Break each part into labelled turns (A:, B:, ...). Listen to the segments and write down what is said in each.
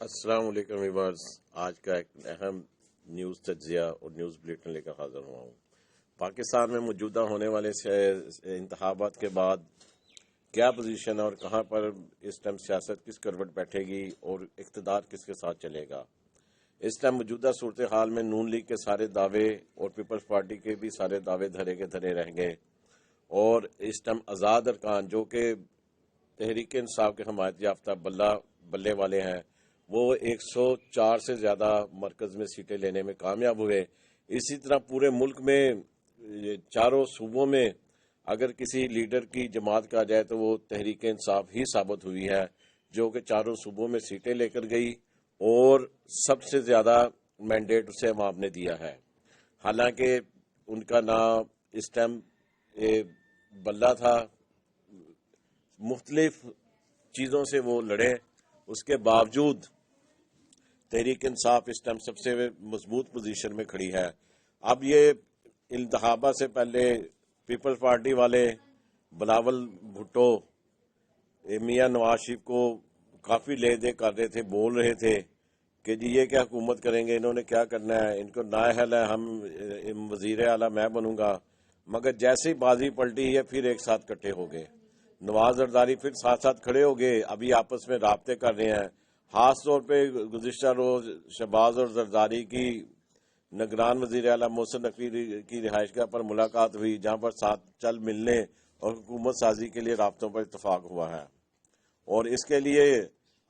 A: السلام علیکم ویورز، آج کا ایک اہم نیوز تجزیہ اور نیوز بلیٹن لے کر حاضر ہوا ہوں۔ پاکستان میں موجودہ ہونے والے انتخابات کے بعد کیا پوزیشن اور کہاں پر اس ٹائم سیاست کس کروٹ بیٹھے گی اور اقتدار کس کے ساتھ چلے گا۔ اس ٹائم موجودہ صورتحال میں نون لیگ کے سارے دعوے اور پیپلز پارٹی کے بھی سارے دعوے دھرے کے دھرے رہ گئے، اور اس ٹائم آزاد ارکان جو کہ تحریک انصاف کے حمایت یافتہ بلے والے ہیں، وہ 104 سے زیادہ مرکز میں سیٹیں لینے میں کامیاب ہوئے۔ اسی طرح پورے ملک میں چاروں صوبوں میں اگر کسی لیڈر کی جماعت کہا جائے تو وہ تحریک انصاف ہی ثابت ہوئی ہے، جو کہ چاروں صوبوں میں سیٹیں لے کر گئی اور سب سے زیادہ مینڈیٹ اسے عوام نے دیا ہے۔ حالانکہ ان کا نام اس ٹائم بلہ تھا، مختلف چیزوں سے وہ لڑے، اس کے باوجود تحریک انصاف اس ٹائم سب سے مضبوط پوزیشن میں کھڑی ہے۔ اب یہ انتخابات سے پہلے پیپلز پارٹی والے بلاول بھٹو میاں نواز شریف کو کافی لے دے کر رہے تھے، بول رہے تھے کہ جی یہ کیا حکومت کریں گے، انہوں نے کیا کرنا ہے، ان کو نااہل ہے، ہم وزیر اعلیٰ میں بنوں گا۔ مگر جیسے ہی بازی پلٹی ہے پھر ایک ساتھ کٹھے ہو گئے، نواز زرداری پھر ساتھ ساتھ کھڑے ہو گئے، ابھی آپس میں رابطے کر رہے ہیں۔ خاص طور پہ گزشتہ روز شہباز اور زرداری کی نگران وزیر اعلیٰ محسن نقوی کی رہائش گاہ پر ملاقات ہوئی، جہاں پر ساتھ چل ملنے اور حکومت سازی کے لیے رابطوں پر اتفاق ہوا ہے۔ اور اس کے لیے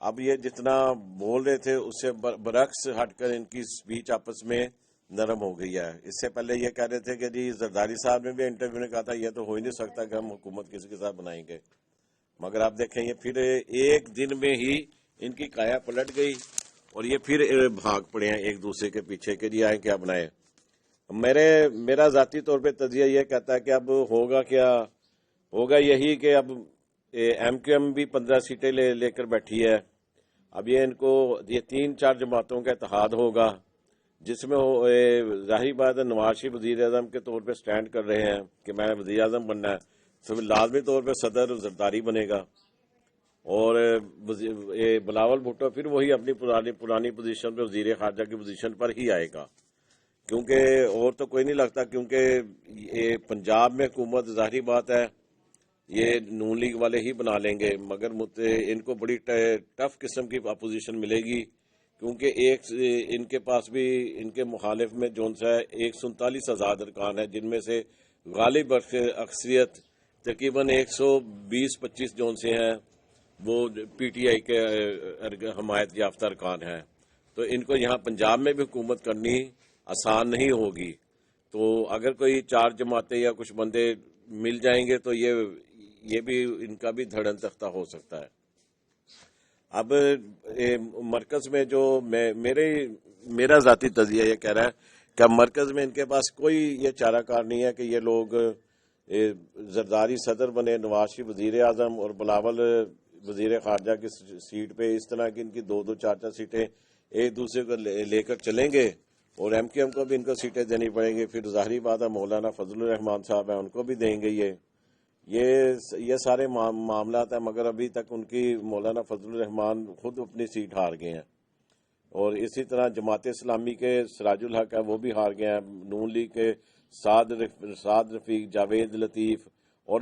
A: اب یہ جتنا بول رہے تھے اس سے برعکس ہٹ کر ان کی سپیچ آپس میں نرم ہو گئی ہے۔ اس سے پہلے یہ کہہ رہے تھے کہ جی زرداری صاحب نے بھی انٹرویو میں کہا تھا یہ تو ہو ہی نہیں سکتا کہ ہم حکومت کسی کے ساتھ بنائیں گے، مگر آپ دیکھیں یہ پھر ایک دن میں ہی ان کی کایا پلٹ گئی اور یہ پھر بھاگ پڑے ہیں ایک دوسرے کے پیچھے کہ جی آئیں کیا بنائے۔ میرا ذاتی طور پہ تجزیہ یہ کہتا ہے کہ اب ہوگا کیا، ہوگا یہی کہ اب ایم کیو ایم بھی 15 سیٹیں لے کر بیٹھی ہے۔ اب یہ ان کو یہ 3-4 جماعتوں کا اتحاد ہوگا، جس میں ظاہری بات ہے نواز شریف وزیر اعظم کے طور پہ سٹینڈ کر رہے ہیں کہ میں وزیر اعظم بننا ہے، تو لازمی طور پہ صدر زرداری بنے گا، اور بلاول بھٹو پھر وہی اپنی پرانی پوزیشن پہ وزیر خارجہ کی پوزیشن پر ہی آئے گا، کیونکہ اور تو کوئی نہیں لگتا، کیونکہ یہ پنجاب میں حکومت ظاہری بات ہے یہ نون لیگ والے ہی بنا لیں گے، مگر ان کو بڑی ٹف قسم کی اپوزیشن ملے گی، کیونکہ ان کے پاس بھی ان کے مخالف میں جون سا 139 آزاد ارکان ہے، جن میں سے غالب اکثریت تقریباً 120-25 جون سے ہیں وہ پی ٹی آئی کے حمایت یافتہ ارکان ہیں۔ تو ان کو یہاں پنجاب میں بھی حکومت کرنی آسان نہیں ہوگی، تو اگر کوئی 4 جماعتیں یا کچھ بندے مل جائیں گے تو یہ بھی ان کا بھی دھڑن تختہ ہو سکتا ہے۔ اب مرکز میں جو میرا ذاتی تجزیہ یہ کہہ رہا ہے کہ اب مرکز میں ان کے پاس کوئی یہ چارہ کار نہیں ہے کہ یہ لوگ زرداری صدر بنے، نواز شریف وزیر اعظم اور بلاول وزیر خارجہ کی سیٹ پہ اس طرح کی ان کی 2-4 سیٹیں ایک دوسرے کو لے کر چلیں گے، اور ایم کیو ایم کو بھی ان کو سیٹیں دینی پڑیں گی، پھر ظاہری بات ہے مولانا فضل الرحمان صاحب ہیں ان کو بھی دیں گے۔ یہ سارے معاملات ہیں، مگر ابھی تک ان کی مولانا فضل الرحمان خود اپنی سیٹ ہار گئے ہیں، اور اسی طرح جماعت اسلامی کے سراج الحق ہے وہ بھی ہار گئے ہیں، نون لیگ کے سعد رفیق، جاوید لطیف، اور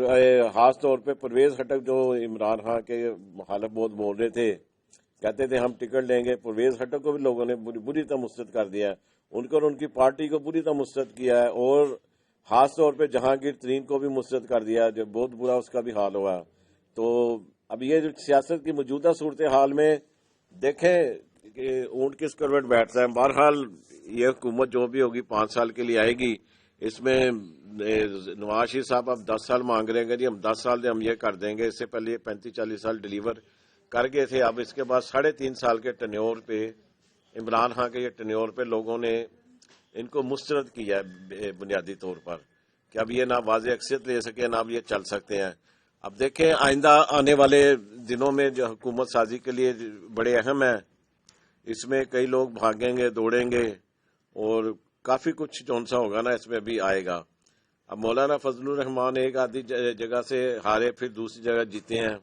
A: خاص طور پہ پرویز خٹک جو عمران خان کے مخالف بہت بول رہے تھے، کہتے تھے ہم ٹکٹ لیں گے، پرویز خٹک کو بھی لوگوں نے بری طرح مسترد کر دیا ہے، ان کو اور ان کی پارٹی کو بری طرح مسترد کیا ہے، اور خاص طور پہ جہانگیر ترین کو بھی مسترد کر دیا، جو بہت برا اس کا بھی حال ہوا۔ تو اب یہ جو سیاست کی موجودہ صورتحال میں دیکھیں کہ اونٹ کس کروٹ بیٹھتا ہے۔ بہرحال یہ حکومت جو بھی ہوگی 5 سال کے لیے آئے گی، اس میں نواز شریف صاحب اب 10 سال مانگ رہے ہیں کہ ہم 10 سال ہم یہ کر دیں گے، اس سے پہلے یہ 35-40 سال ڈیلیور کر گئے تھے، اب اس کے بعد 3.5 سال کے ٹینیور پہ عمران خان کے یہ ٹینیور پہ لوگوں نے ان کو مسترد کیا ہے بنیادی طور پر، کہ اب یہ نہ واضح اکثریت لے سکے نہ اب یہ چل سکتے ہیں۔ اب دیکھیں آئندہ آنے والے دنوں میں جو حکومت سازی کے لیے بڑے اہم ہیں، اس میں کئی لوگ بھاگیں گے، دوڑیں گے، اور کافی کچھ جون سا ہوگا نا اس میں بھی آئے گا۔ اب مولانا فضل الرحمان ایک آدھی جگہ سے ہارے پھر دوسری جگہ جیتے ہیں،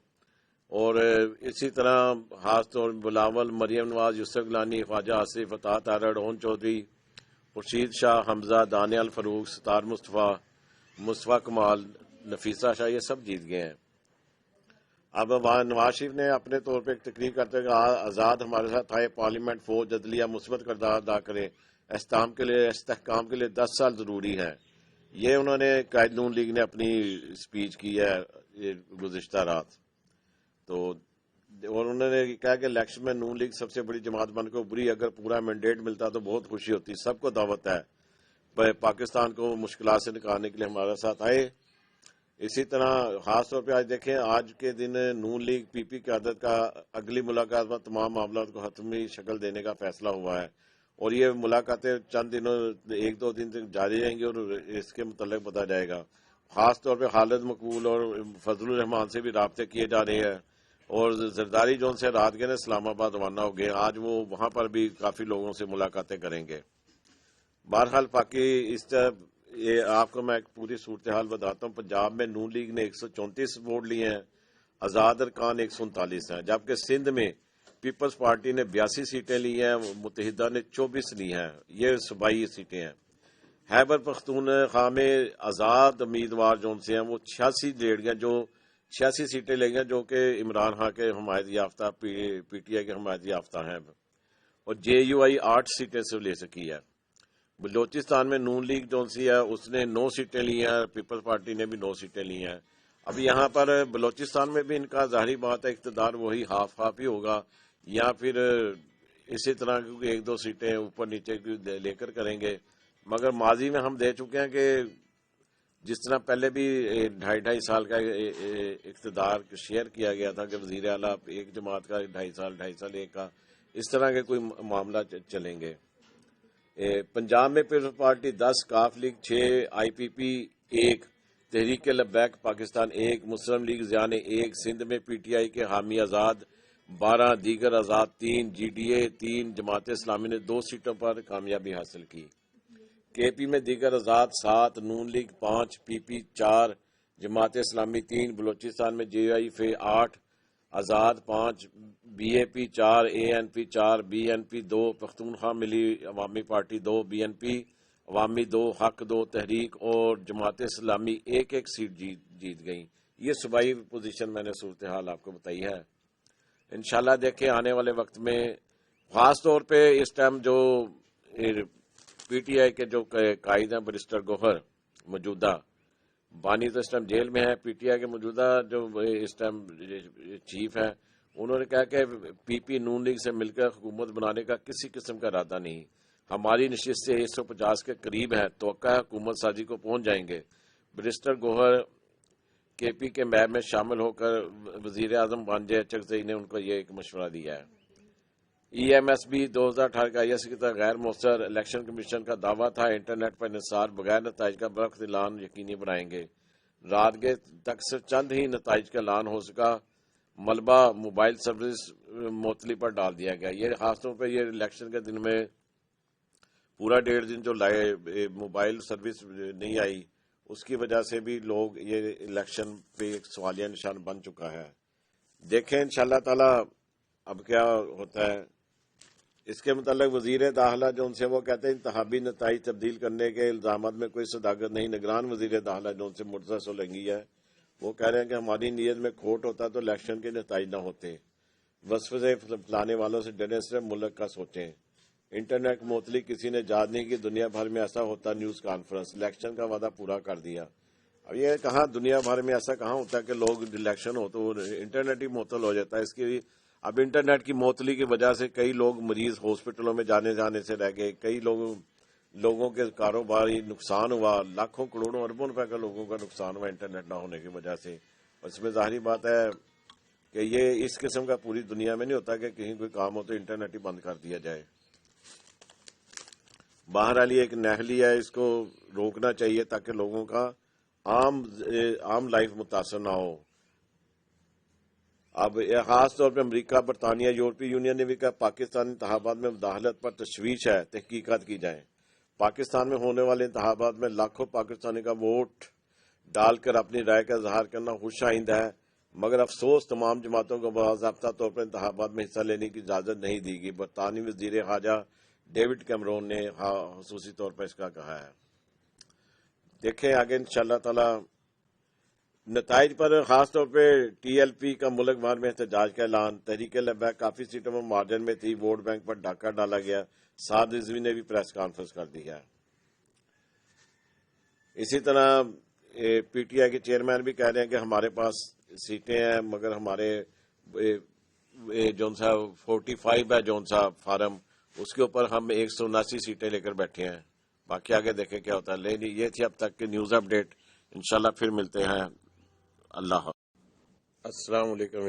A: اور اسی طرح خاص طور بلاول، مریم نواز، یوسف گیلانی، خواجہ آصف، عطا تارڑ، اون چودھری، خورشید شاہ، حمزہ، دانیال فاروق، ستار مصطفیٰ، مصطفیٰ کمال، نفیسہ شاہ، یہ سب جیت گئے ہیں۔ اب نواز شریف نے اپنے طور پہ ایک تقریر کرتے ہوئے کہا آزاد ہمارے ساتھ آئے، پارلیمنٹ، فوج، عدلیہ مثبت کردار ادا کرے، استحکام کے لیے 10 سال ضروری ہے۔ یہ انہوں نے قائد نون لیگ نے اپنی سپیچ کی ہے گزشتہ رات۔ تو اور انہوں نے کہا کہ الیکشن میں نون لیگ سب سے بڑی جماعت بن کے ابھری، اگر پورا مینڈیٹ ملتا تو بہت خوشی ہوتی، سب کو دعوت ہے پاکستان کو مشکلات سے نکالنے کے لیے ہمارے ساتھ آئے۔ اسی طرح خاص طور پہ آج دیکھیں، آج کے دن نون لیگ پی پی قیادت کا اگلی ملاقات میں تمام معاملات کو حتمی شکل دینے کا فیصلہ ہوا ہے، اور یہ ملاقاتیں چند دنوں 1-2 دن تک جاری رہیں گی اور اس کے متعلق بتا جائے گا۔ خاص طور پہ خالد مقبول اور فضل الرحمان سے بھی رابطے کیے جا رہے ہیں، اور زرداری جون سے رات گئے اسلام آباد روانہ ہو گئے، آج وہ وہاں پر بھی کافی لوگوں سے ملاقاتیں کریں گے۔ بہرحال باقی یہ آپ کو میں ایک پوری صورتحال بتاتا ہوں۔ پنجاب میں نون لیگ نے 134 ووٹ لیے ہیں، آزاد ارکان 139 ہیں، جبکہ سندھ میں پیپلز پارٹی نے 82 سیٹیں لی ہیں، متحدہ نے 24 لی ہیں، یہ صوبائی سیٹیں ہیں۔ خیبر پختونخوا میں آزاد امیدوار جو سے ہیں وہ 86 لیڈ گئے، جو 86 سیٹیں لے گئے، جو کہ عمران خان کے حمایت یافتہ پی ٹی آئی کے حمایت یافتہ ہیں، اور جے یو آئی 8 سیٹیں سے لے سکی ہے۔ بلوچستان میں نون لیگ جو سی ہے اس نے 9 سیٹیں لی ہیں، پیپلز پارٹی نے بھی 9 سیٹیں لی ہیں۔ اب یہاں پر بلوچستان میں بھی ان کا ظاہری بات ہے اقتدار وہی ہاف ہی ہوگا، یا پھر اسی طرح کیونکہ 1-2 سیٹیں اوپر نیچے لے کر کریں گے، مگر ماضی میں ہم دیکھ چکے ہیں کہ جس طرح پہلے بھی 2.5 سال کا اقتدار شیئر کیا گیا تھا کہ وزیر اعلیٰ ایک جماعت کا 2.5 سال ایک کا، اس طرح کے کوئی معاملہ چلیں گے۔ پنجاب میں پیپلز پارٹی 10، کاف لیگ 6، آئی پی پی 1، تحریک لبیک پاکستان 1، مسلم لیگ زیانے 1، سندھ میں پی ٹی آئی کے حامی آزاد 12، دیگر آزاد 3، G D A 3، Jamaat Islami نے 2 سیٹوں پر کامیابی حاصل کی۔ کے پی میں دیگر آزاد 7، نون لیگ 5، پی پی 4، جماعت اسلامی 3، بلوچستان میں جے آئی فے 8، آزاد 5، B A P 4، A N P 4، B N P 2، Pakhtunkhwa Milli Awami party 2، be N پی عوامی 2، حق 2، تحریک اور جماعت اسلامی 1 سیٹ جیت گئیں۔ یہ صوبائی پوزیشن میں نے صورتحال آپ کو بتائی ہے۔ انشاءاللہ دیکھیں آنے والے وقت میں خاص طور پہ اس ٹائم جو پی ٹی آئی کے جو قائد ہیں بیرسٹر گوہر موجودہ بانی تو اس ٹائم جیل میں ہے، پی ٹی آئی کے موجودہ جو اس ٹائم چیف ہے، انہوں نے کہا کہ پی پی نون لیگ سے مل کر حکومت بنانے کا کسی قسم کا ارادہ نہیں، ہماری نشستیں 150 کے قریب ہیں، توقع ہے حکومت سازی کو پہنچ جائیں گے۔ بیرسٹر گوہر کے پی کے میب میں شامل ہو کر وزیر اعظم بن جائے، چکزئی نے ان کو یہ ایک مشورہ دیا ہے۔ ای ایم ایس بی 2018 کا آئی ایس کی طرح غیر مؤثر، الیکشن کمیشن کا دعویٰ تھا انٹرنیٹ پر انحصار بغیر نتائج کا برعکس اعلان یقینی بنائیں گے، رات گئے تک صرف چند ہی نتائج کا اعلان ہو سکا، ملبہ موبائل سروس معطلی پر ڈال دیا گیا۔ یہ خاص طور پہ یہ الیکشن کے دن میں پورا 1.5 دن جو لائے موبائل سروس نہیں آئی، اس کی وجہ سے بھی لوگ یہ الیکشن پہ ایک سوالیہ نشان بن چکا ہے۔ دیکھیں انشاءاللہ تعالی اب کیا ہوتا ہے۔ اس کے متعلق وزیر داخلہ جو ان سے وہ کہتے ہیں انتخابی نتائج تبدیل کرنے کے الزامات میں کوئی صداقت نہیں۔ نگران وزیر داخلہ جو ان سے مرتضی سولنگی ہے، وہ کہہ رہے ہیں کہ ہماری نیت میں کھوٹ ہوتا تو الیکشن کے نتائج نہ ہوتے، وسوسے پھیلانے والوں سے ڈرنے سے ملک کا سوچیں۔ انٹرنیٹ معطلی کسی نے ایجاد نہیں کی، دنیا بھر میں ایسا ہوتا نیوز کانفرنس، الیکشن کا وعدہ پورا کر دیا۔ اب یہ کہاں دنیا بھر میں ایسا کہاں ہوتا ہے کہ لوگ الیکشن ہو تو انٹرنیٹ ہی معطل ہو جاتا ہے۔ اس کی اب انٹرنیٹ کی معطلی کی وجہ سے کئی لوگ مریض ہاسپٹلوں میں جانے سے رہ گئے، کئی لوگوں کے کاروباری نقصان ہوا، لاکھوں کروڑوں اربوں روپے کا لوگوں کا نقصان ہوا انٹرنیٹ نہ ہونے کی وجہ سے۔ اس میں ظاہری بات ہے کہ یہ اس قسم کا پوری دنیا میں نہیں ہوتا کہ کہیں کوئی کام ہو تو انٹرنیٹ ہی بند کر دیا جائے۔ بہرحال یہ ایک نااہلی ہے، اس کو روکنا چاہیے تاکہ لوگوں کا عام لائف متاثر نہ ہو۔ اب خاص طور پہ امریکہ، برطانیہ، یورپی یونین نے بھی کہا پاکستان انتخابات میں مداخلت پر تشویش ہے، تحقیقات کی جائیں۔ پاکستان میں ہونے والے انتخابات میں لاکھوں پاکستانی کا ووٹ ڈال کر اپنی رائے کا اظہار کرنا خوش آئند ہے، مگر افسوس تمام جماعتوں کو باضابطہ طور پر انتخابات میں حصہ لینے کی اجازت نہیں دی گئی۔ برطانوی وزیر خارجہ ڈیوڈ کیمرون نے خصوصی طور پر اس کا کہا ہے۔ دیکھیں آگے انشاءاللہ تعالی نتائج پر، خاص طور پہ ٹی ایل پی کا ملک بھر میں احتجاج کا اعلان۔ تحریک لیبیک کافی سیٹوں میں مارجن میں تھی، ووٹ بینک پر ڈاکہ ڈالا گیا۔ سعد رضوی نے بھی پریس کانفرنس کر دی ہے۔ اسی طرح پی ٹی آئی کے چیئرمین بھی کہہ رہے ہیں کہ ہمارے پاس سیٹیں ہیں، مگر ہمارے جون سا 45 ہے جون سا فارم، اس کے اوپر ہم 179 سیٹیں لے کر بیٹھے ہیں۔ باقی آگے دیکھیں کیا ہوتا ہے۔ لیکن یہ تھی اب تک کی نیوز اپ ڈیٹ، انشاءاللہ پھر ملتے ہیں۔ اللہ حافظ۔ السلام علیکم۔